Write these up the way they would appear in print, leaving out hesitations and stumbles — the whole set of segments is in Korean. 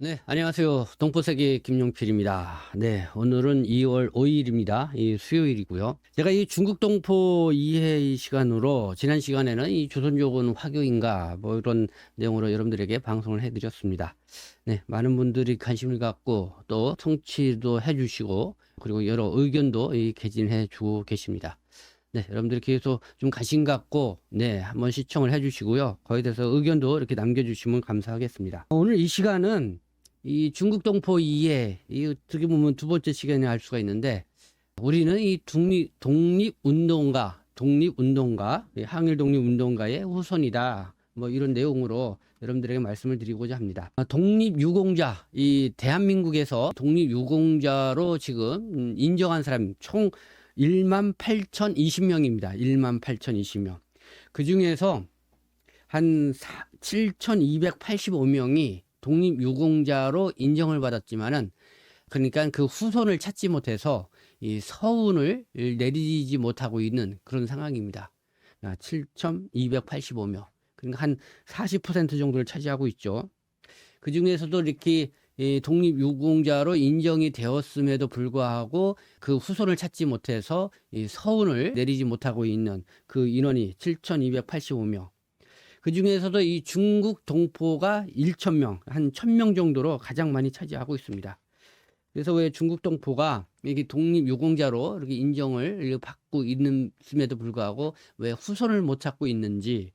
네, 안녕하세요. 동포세계 김용필입니다. 네, 오늘은 2월 5일입니다. 이 수요일이고요. 제가 이 중국 동포 이해 이 시간으로 지난 시간에는 이 조선족은 화교인가 뭐 이런 내용으로 여러분들에게 방송을 해드렸습니다. 네, 많은 분들이 관심을 갖고 또 청취도 해주시고 그리고 여러 의견도 개진해 주고 계십니다. 네, 여러분들이 계속 좀 관심 갖고 네, 한번 시청을 해주시고요. 거기에 대해서 의견도 이렇게 남겨주시면 감사하겠습니다. 오늘 이 시간은 이 중국 동포 이해, 이 어떻게 보면 두 번째 시간에 할 수가 있는데, 우리는 이 독립운동가, 항일 독립운동가의 후손이다. 뭐 이런 내용으로 여러분들에게 말씀을 드리고자 합니다. 독립유공자, 이 대한민국에서 독립유공자로 지금 인정한 사람 총 18,020명입니다. 18,020명. 그 중에서 한 7,285명이 독립유공자로 인정을 받았지만은 그러니까 그 후손을 찾지 못해서 이 서운을 내리지 못하고 있는 그런 상황입니다. 7,285명. 그러니까 한 40% 정도를 차지하고 있죠. 그 중에서도 이렇게 독립유공자로 인정이 되었음에도 불구하고 그 후손을 찾지 못해서 이 서운을 내리지 못하고 있는 그 인원이 7,285명. 그 중에서도 이 중국 동포가 1,000명, 한 1,000명 정도로 가장 많이 차지하고 있습니다. 그래서 왜 중국 동포가 이게 독립유공자로 이렇게 인정을 받고 있음에도 불구하고 왜 후손을 못 찾고 있는지,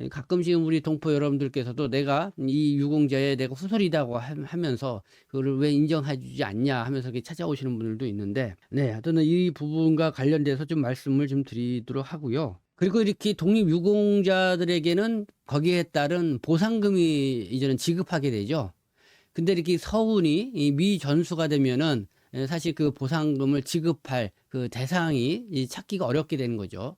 가끔씩 우리 동포 여러분들께서도 내가 이 유공자의 내가 후손이라고 하면서 그거를 왜 인정해주지 않냐 하면서 이렇게 찾아오시는 분들도 있는데, 네, 하여튼 이 부분과 관련돼서 좀 말씀을 좀 드리도록 하고요. 그리고 이렇게 독립유공자들에게는 거기에 따른 보상금이 이제는 지급하게 되죠. 근데 이렇게 서운이 미전수가 되면은 사실 그 보상금을 지급할 그 대상이 찾기가 어렵게 되는 거죠.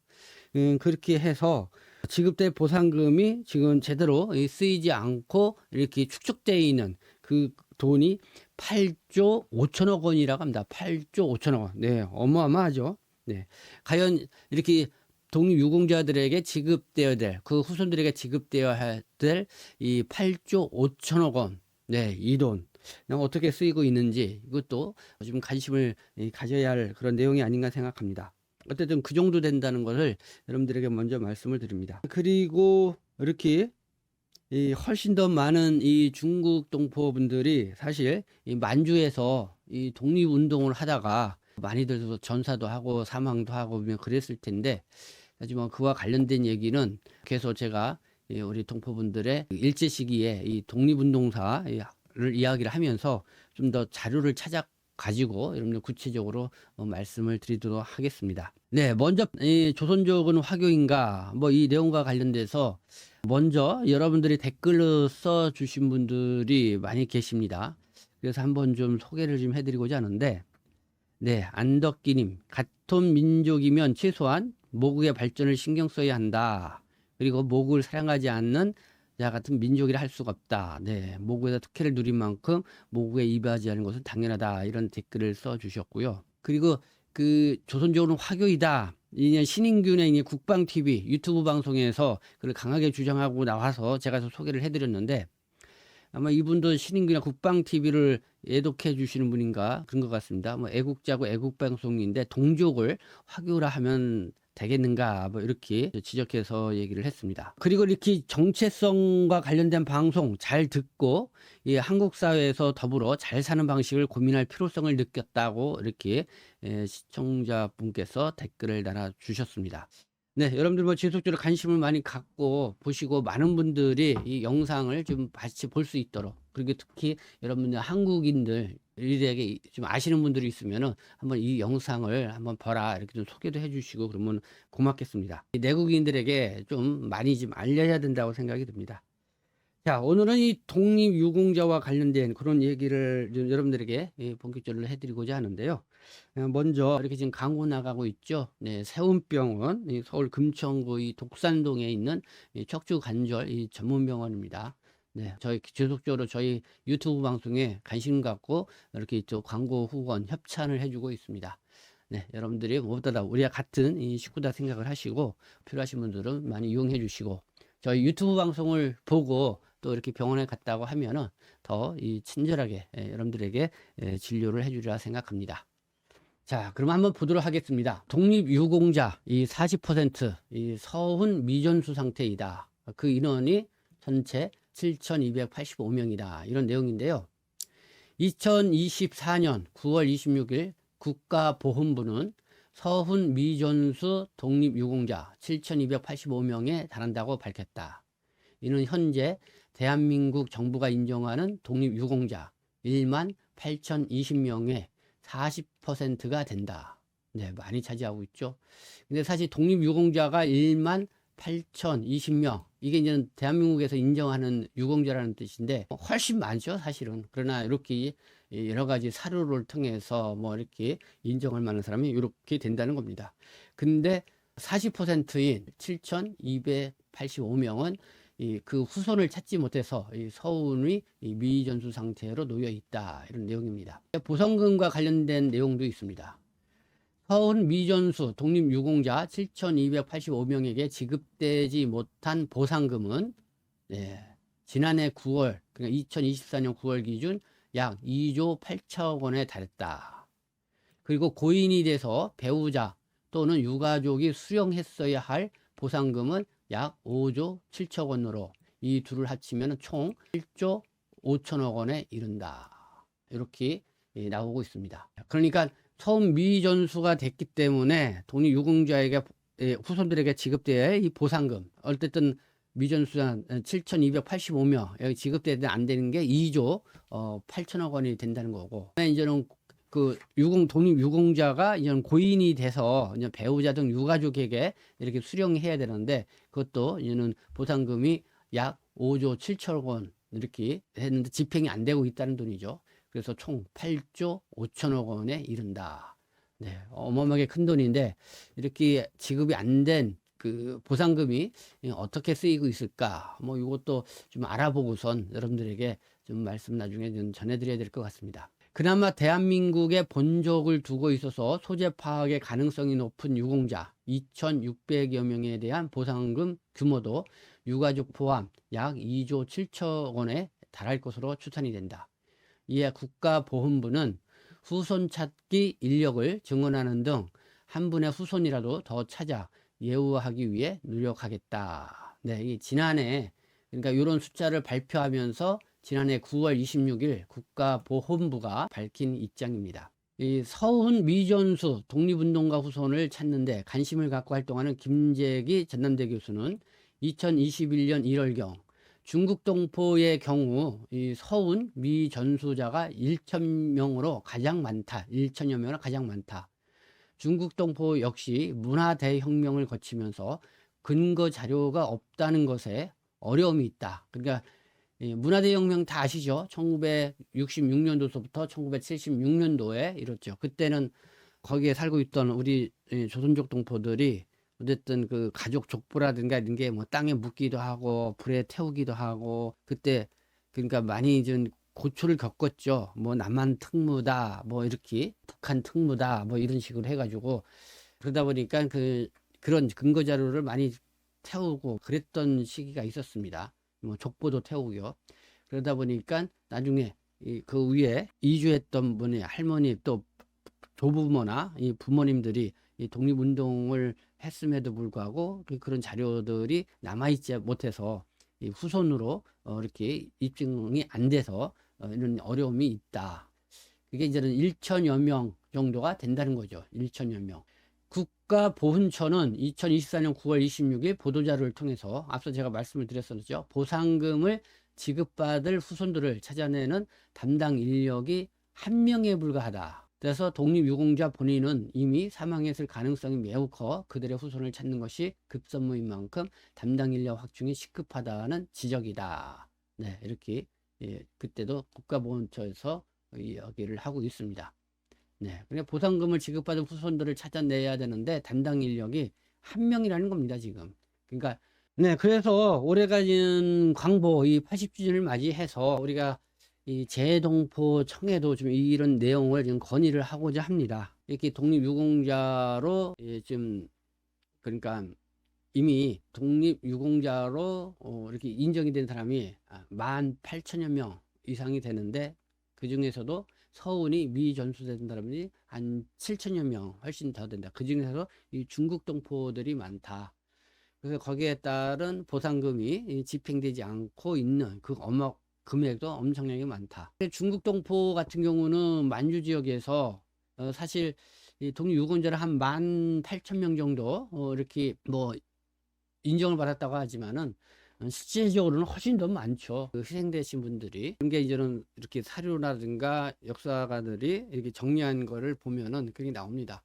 그렇게 해서 지급될 보상금이 지금 제대로 쓰이지 않고 이렇게 축적되어 있는 그 돈이 8조 5천억 원이라고 합니다. 8조 5천억 원. 네, 어마어마하죠. 네. 과연 이렇게 독립유공자들에게 지급되어야 될, 그 후손들에게 지급되어야 될 이 8조 5천억 원. 네, 이 돈. 어떻게 쓰이고 있는지 이것도 좀 관심을 가져야 할 그런 내용이 아닌가 생각합니다. 어쨌든 그 정도 된다는 것을 여러분들에게 먼저 말씀을 드립니다. 그리고 이렇게 훨씬 더 많은 이 중국 동포분들이 사실 이 만주에서 이 독립운동을 하다가 많이들 전사도 하고 사망도 하고 그랬을 텐데, 하지만 그와 관련된 얘기는 계속 제가 우리 동포분들의 일제 시기에 이 독립운동사를 이야기를 하면서 좀 더 자료를 찾아 가지고 여러분들 구체적으로 말씀을 드리도록 하겠습니다. 네, 먼저 이 조선족은 화교인가 뭐 이 내용과 관련돼서 먼저 여러분들이 댓글을 써 주신 분들이 많이 계십니다. 그래서 한번 좀 소개를 좀 해드리고자 하는데, 네, 안덕기님, 같은 민족이면 최소한 모국의 발전을 신경 써야 한다. 그리고 모국을 사랑하지 않는 자 같은 민족이라 할 수가 없다. 네, 모국에서 특혜를 누린 만큼 모국에 이바지 하는 것은 당연하다. 이런 댓글을 써주셨고요. 그리고 그 조선족은 화교이다. 이년 신인균의 이 국방 TV 유튜브 방송에서 그걸 강하게 주장하고 나와서 제가 소개를 해드렸는데, 아마 이분도 신인균의 국방 TV를 애독해 주시는 분인가 그런 것 같습니다. 뭐 애국자고 애국방송인데 동족을 화교라 하면 되겠는가 뭐 이렇게 지적해서 얘기를 했습니다. 그리고 이렇게 정체성과 관련된 방송 잘 듣고 이 한국 사회에서 더불어 잘 사는 방식을 고민할 필요성을 느꼈다고 이렇게 시청자분께서 댓글을 달아주셨습니다. 네, 여러분들 뭐 지속적으로 관심을 많이 갖고 보시고 많은 분들이 이 영상을 좀 같이 볼 수 있도록, 그리고 특히 여러분들 한국인들에게 좀 아시는 분들이 있으면은 한번 이 영상을 한번 봐라 이렇게 좀 소개도 해주시고 그러면 고맙겠습니다. 내국인들에게 좀 많이 좀 알려야 된다고 생각이 듭니다. 자, 오늘은 이 독립유공자와 관련된 그런 얘기를 좀 여러분들에게 본격적으로 해드리고자 하는데요. 먼저 이렇게 지금 광고 나가고 있죠. 네, 세운병원, 서울 금천구 이 독산동에 있는 이 척추관절 이 전문병원입니다. 네, 저희 지속적으로 저희 유튜브 방송에 관심 갖고 이렇게 또 광고 후원 협찬을 해주고 있습니다. 네, 여러분들이 무엇보다 우리와 같은 이 식구다 생각을 하시고 필요하신 분들은 많이 이용해 주시고, 저희 유튜브 방송을 보고 또 이렇게 병원에 갔다고 하면은 더 이 친절하게 여러분들에게 진료를 해주리라 생각합니다. 자, 그럼 한번 보도록 하겠습니다. 독립유공자 이 40%이 서훈 미전수 상태이다. 그 인원이 전체 7,285명이다. 이런 내용인데요. 2024년 9월 26일 국가보훈부는 서훈 미전수 독립유공자 7,285명에 달한다고 밝혔다. 이는 현재 대한민국 정부가 인정하는 독립유공자 1만 8,020명의 40%가 된다. 네, 많이 차지하고 있죠. 근데 사실 독립유공자가 1만 8,020명, 이게 이제 대한민국에서 인정하는 유공자라는 뜻인데 훨씬 많죠, 사실은. 그러나 이렇게 여러 가지 사료를 통해서 뭐 이렇게 인정할 만한 사람이 이렇게 된다는 겁니다. 근데 40%인 7,285명은 그 후손을 찾지 못해서 서훈이 미전수 상태로 놓여 있다. 이런 내용입니다. 보상금과 관련된 내용도 있습니다. 서훈 미전수 독립유공자 7,285명에게 지급되지 못한 보상금은 지난해 9월, 그러니까 2024년 9월 기준 약 2조 8천억 원에 달했다. 그리고 고인이 돼서 배우자 또는 유가족이 수령했어야 할 보상금은 약 5조 7천 원으로 이 둘을 합치면 총 1조 5천억 원에 이른다. 이렇게 나오고 있습니다. 그러니까 서훈 미전수가 됐기 때문에 독립유공자에게 후손들에게 지급돼야 할 이 보상금, 어쨌든 미전수가 7,285명 여기 지급되는데 안 되는 게 2조 8천억 원이 된다는 거고, 이제는 그 독립유공자가 이제 고인이 돼서 이제 배우자 등 유가족에게 이렇게 수령해야 되는데 그것도 이제는 보상금이 약 5조 7천억 원 이렇게 했는데 집행이 안 되고 있다는 돈이죠. 그래서 총 8조 5천억 원에 이른다. 네, 어마어마하게 큰 돈인데 이렇게 지급이 안 된 그 보상금이 어떻게 쓰이고 있을까? 뭐 이것도 좀 알아보고선 여러분들에게 좀 말씀 나중에 좀 전해드려야 될 것 같습니다. 그나마 대한민국의 본적을 두고 있어서 소재 파악의 가능성이 높은 유공자 2,600여 명에 대한 보상금 규모도 유가족 포함 약 2조 7천 원에 달할 것으로 추산이 된다. 이에 국가보훈부는 후손 찾기 인력을 증원하는 등 한 분의 후손이라도 더 찾아 예우하기 위해 노력하겠다. 네, 이 지난해 그러니까 이런 숫자를 발표하면서 지난해 9월 26일 국가보훈부가 밝힌 입장입니다. 이 서훈 미전수 독립운동가 후손을 찾는데 관심을 갖고 활동하는 김재기 전남대 교수는 2021년 1월경 중국 동포의 경우 이 서훈 미전수자가 1,000명으로 가장 많다. 1,000여 명으로 가장 많다. 중국 동포 역시 문화 대혁명을 거치면서 근거 자료가 없다는 것에 어려움이 있다. 그러니까 문화 대혁명 다 아시죠? 1966년도서부터 1976년도에 이뤘죠. 그때는 거기에 살고 있던 우리 조선족 동포들이 어쨌든 그 가족 족보라든가 이런 게 뭐 땅에 묻기도 하고 불에 태우기도 하고 그때 그러니까 많이 좀 고초를 겪었죠. 뭐 남한 특무다, 뭐 이렇게 북한 특무다, 뭐 이런 식으로 해가지고 그러다 보니까 그런 근거 자료를 많이 태우고 그랬던 시기가 있었습니다. 뭐 족보도 태우고요. 그러다 보니까 나중에 그 위에 이주했던 분이 할머니 또 조부모나 이 부모님들이 이 독립운동을 했음에도 불구하고 그런 자료들이 남아있지 못해서 이 후손으로 이렇게 입증이 안 돼서 이런 어려움이 있다. 그게 이제는 1천여 명 정도가 된다는 거죠. 1천여 명. 국가보훈처는 2024년 9월 26일 보도자료를 통해서 앞서 제가 말씀을 드렸었죠. 보상금을 지급받을 후손들을 찾아내는 담당 인력이 1명에 불과하다. 그래서 독립유공자 본인은 이미 사망했을 가능성이 매우 커 그들의 후손을 찾는 것이 급선무인 만큼 담당 인력 확충이 시급하다는 지적이다. 네, 이렇게 그때도 국가보훈처에서 이야기를 하고 있습니다. 네, 그러니까 보상금을 지급받은 후손들을 찾아내야 되는데 담당 인력이 1명이라는 겁니다, 지금. 그러니까 네, 그래서 올해까지는 광복 이 80주년을 맞이해서 우리가 이 재동포청에도 좀 이런 내용을 좀 건의를 하고자 합니다. 이렇게 독립유공자로 좀 그러니까 이미 독립유공자로 이렇게 인정이 된 사람이 18,000여 명 이상이 되는데, 그 중에서도 서훈이 미전수된 사람이 한 7,000여 명 훨씬 더 된다. 그 중에서 이 중국 동포들이 많다. 그래서 거기에 따른 보상금이 집행되지 않고 있는 그 금액도 엄청나게 많다. 중국 동포 같은 경우는 만주 지역에서 사실 이 독립유공자를 한 18,000명 정도 이렇게 뭐 인정을 받았다고 하지만은 실제적으로는 훨씬 더 많죠. 그 희생되신 분들이. 그런 게 이제는 이렇게 사료라든가 역사가들이 이렇게 정리한 거를 보면은 그게 나옵니다.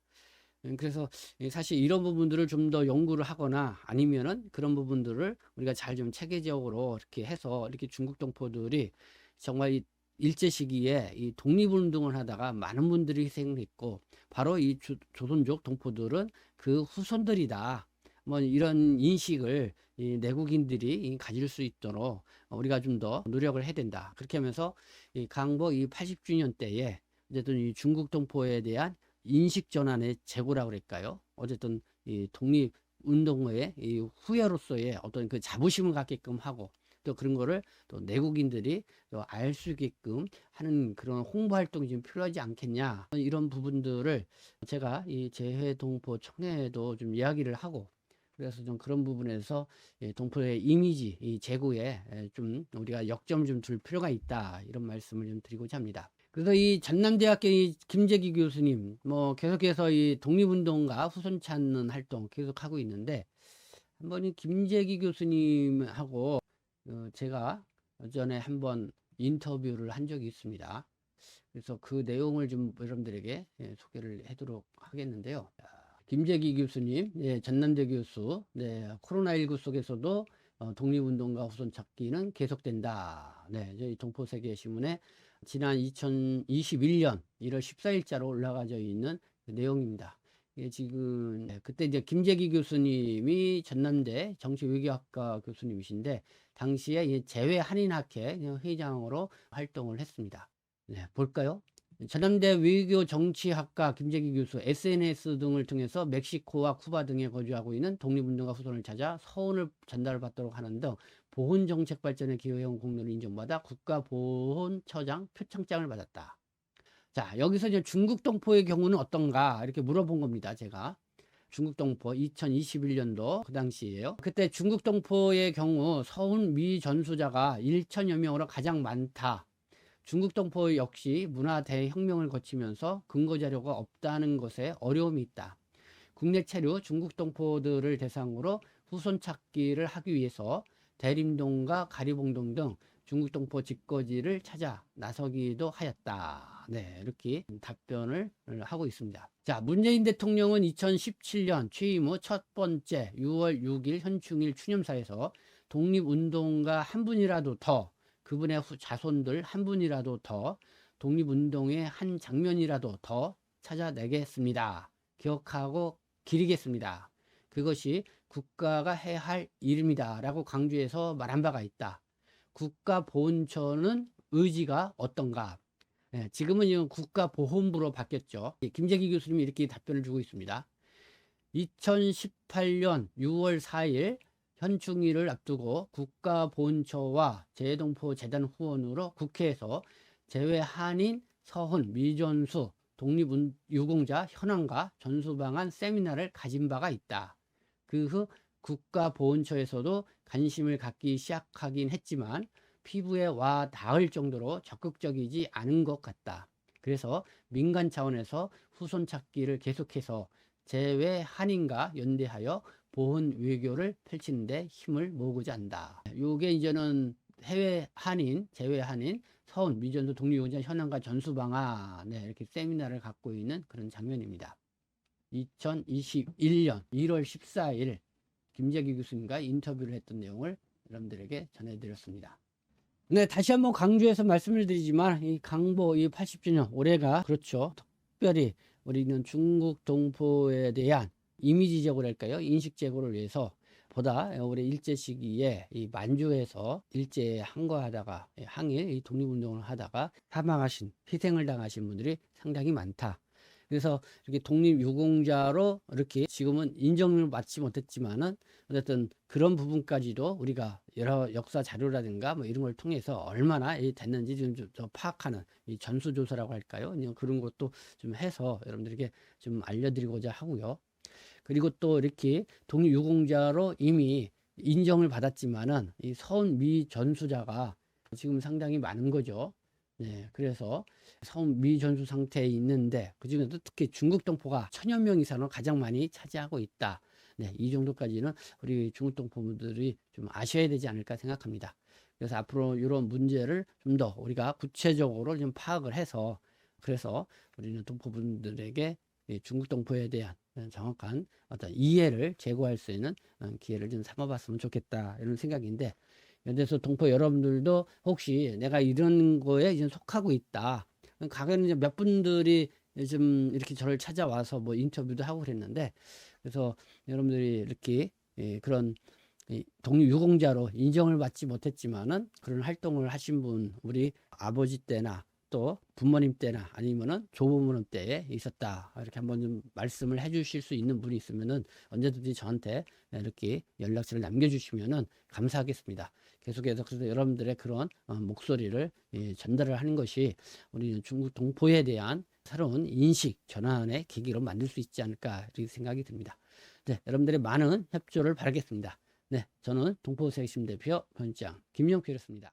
그래서 사실 이런 부분들을 좀 더 연구를 하거나 아니면은 그런 부분들을 우리가 잘 좀 체계적으로 이렇게 해서 이렇게 중국 동포들이 정말 이 일제 시기에 이 독립운동을 하다가 많은 분들이 희생을 했고, 바로 이 조선족 동포들은 그 후손들이다. 뭐 이런 인식을 이 내국인들이 가질 수 있도록 우리가 좀 더 노력을 해야 된다. 그렇게 하면서 이 강복 이 80주년 때에 어쨌든 이 중국 동포에 대한 인식 전환의 재고라고 그럴까요? 어쨌든 이 독립 운동의 이 후예로서의 어떤 그 자부심을 갖게끔 하고, 또 그런 거를 또 내국인들이 또 알 수 있게끔 하는 그런 홍보 활동이 좀 필요하지 않겠냐, 이런 부분들을 제가 이 재해동포 청년회도 좀 이야기를 하고, 그래서 좀 그런 부분에서 동포의 이미지 이 제고에 좀 우리가 역점을 좀 둘 필요가 있다, 이런 말씀을 좀 드리고자 합니다. 그래서 이 전남대학교 이 김재기 교수님 뭐 계속해서 이 독립운동가 후손 찾는 활동 계속하고 있는데, 한번 이 김재기 교수님하고 제가 전에 한번 인터뷰를 한 적이 있습니다. 그래서 그 내용을 좀 여러분들에게 소개를 하도록 하겠는데요. 김재기 교수님, 전남대 교수, 코로나19 속에서도 독립운동가 후손 찾기는 계속된다. 저희 동포세계신문에 지난 2021년 1월 14일자로 올라가져 있는 그 내용입니다. 지금 그때 이제 김재기 교수님이 전남대 정치외교학과 교수님이신데, 당시에 재외 한인학회 회장으로 활동을 했습니다. 볼까요? 전남대 외교정치학과 김재기 교수, SNS 등을 통해서 멕시코와 쿠바 등에 거주하고 있는 독립운동가 후손을 찾아 서훈을 전달받도록 하는 등 보훈정책 발전에 기여해온 공로를 인정받아 국가보훈처장 표창장을 받았다. 자, 여기서 이제 중국 동포의 경우는 어떤가 이렇게 물어본 겁니다, 제가. 중국 동포 2021년도 그 당시에요. 그때 중국 동포의 경우 서훈 미 전수자가 1천여 명으로 가장 많다. 중국 동포 역시 문화 대혁명을 거치면서 근거 자료가 없다는 것에 어려움이 있다. 국내 체류 중국 동포들을 대상으로 후손 찾기를 하기 위해서 대림동과 가리봉동 등 중국 동포 집거지를 찾아 나서기도 하였다. 이렇게 답변을 하고 있습니다. 자, 문재인 대통령은 2017년 취임 후 첫 번째 6월 6일 현충일 추념사에서 독립운동가 한 분이라도 더, 그분의 자손들 한 분이라도 더, 독립운동의 한 장면이라도 더 찾아내겠습니다. 기억하고 기리겠습니다. 그것이 국가가 해야 할 일입니다. 라고 강조해서 말한 바가 있다. 국가보훈처는 의지가 어떤가? 지금은 이건 국가보훈부로 바뀌었죠. 김재기 교수님이 이렇게 답변을 주고 있습니다. 2018년 6월 4일 현충일을 앞두고 국가보훈처와 재해동포 재단 후원으로 국회에서 재외 한인 서훈 미전수 독립유공자 현황과 전수방안 세미나를 가진 바가 있다. 그 후 국가보훈처에서도 관심을 갖기 시작하긴 했지만 피부에 와 닿을 정도로 적극적이지 않은 것 같다. 그래서 민간 차원에서 후손 찾기를 계속해서 재외 한인과 연대하여 보훈 외교를 펼치는 데 힘을 모으고자 한다. 요게 이제는 해외 한인, 재외 한인, 서훈, 미전수 독립유공자 현황과 전수 방안, 이렇게 세미나를 갖고 있는 그런 장면입니다. 2021년 1월 14일 김재기 교수님과 인터뷰를 했던 내용을 여러분들에게 전해드렸습니다. 다시 한번 강조해서 말씀을 드리지만 이 강보 이 80주년 올해가 그렇죠. 특별히 우리는 중국 동포에 대한 이미지적으로 할까요? 인식 제고를 위해서 보다 우리 일제 시기에 이 만주에서 일제에 항거하다가 항일 독립운동을 하다가 사망하신, 희생을 당하신 분들이 상당히 많다. 그래서 이렇게 독립유공자로 이렇게 지금은 인정을 받지 못했지만은 어쨌든 그런 부분까지도 우리가 여러 역사 자료라든가 뭐 이런 걸 통해서 얼마나 됐는지 좀 파악하는 이 전수조사라고 할까요? 그런 것도 좀 해서 여러분들에게 좀 알려드리고자 하고요. 그리고 또 이렇게 독립유공자로 이미 인정을 받았지만은 이 서운 미전수자가 지금 상당히 많은 거죠. 네, 그래서 서운 미전수 상태에 있는데 그중에도 특히 중국 동포가 1000여 명 이상을 가장 많이 차지하고 있다. 네, 이 정도까지는 우리 중국 동포분들이 좀 아셔야 되지 않을까 생각합니다. 그래서 앞으로 이런 문제를 좀 더 우리가 구체적으로 좀 파악을 해서 그래서 우리는 동포분들에게 이 중국 동포에 대한 정확한 어떤 이해를 제고할 수 있는 기회를 좀 삼아봤으면 좋겠다 이런 생각인데, 그래서 동포 여러분들도 혹시 내가 이런 거에 이제 속하고 있다. 가게는 이제 몇 분들이 좀 이렇게 저를 찾아와서 뭐 인터뷰도 하고 그랬는데, 그래서 여러분들이 이렇게 그런 독립유공자로 인정을 받지 못했지만은 그런 활동을 하신 분, 우리 아버지 때나 또 부모님 때나 아니면은 조부모님 때에 있었다. 이렇게 한번 좀 말씀을 해 주실 수 있는 분이 있으면은 언제든지 저한테 이렇게 연락처를 남겨주시면은 감사하겠습니다. 계속해서 그래서 여러분들의 그런 목소리를 전달을 하는 것이 우리 중국 동포에 대한 새로운 인식 전환의 계기로 만들 수 있지 않을까 이렇게 생각이 듭니다. 네, 여러분들의 많은 협조를 바라겠습니다. 네, 저는 동포세심 대표 변장 김영표였습니다.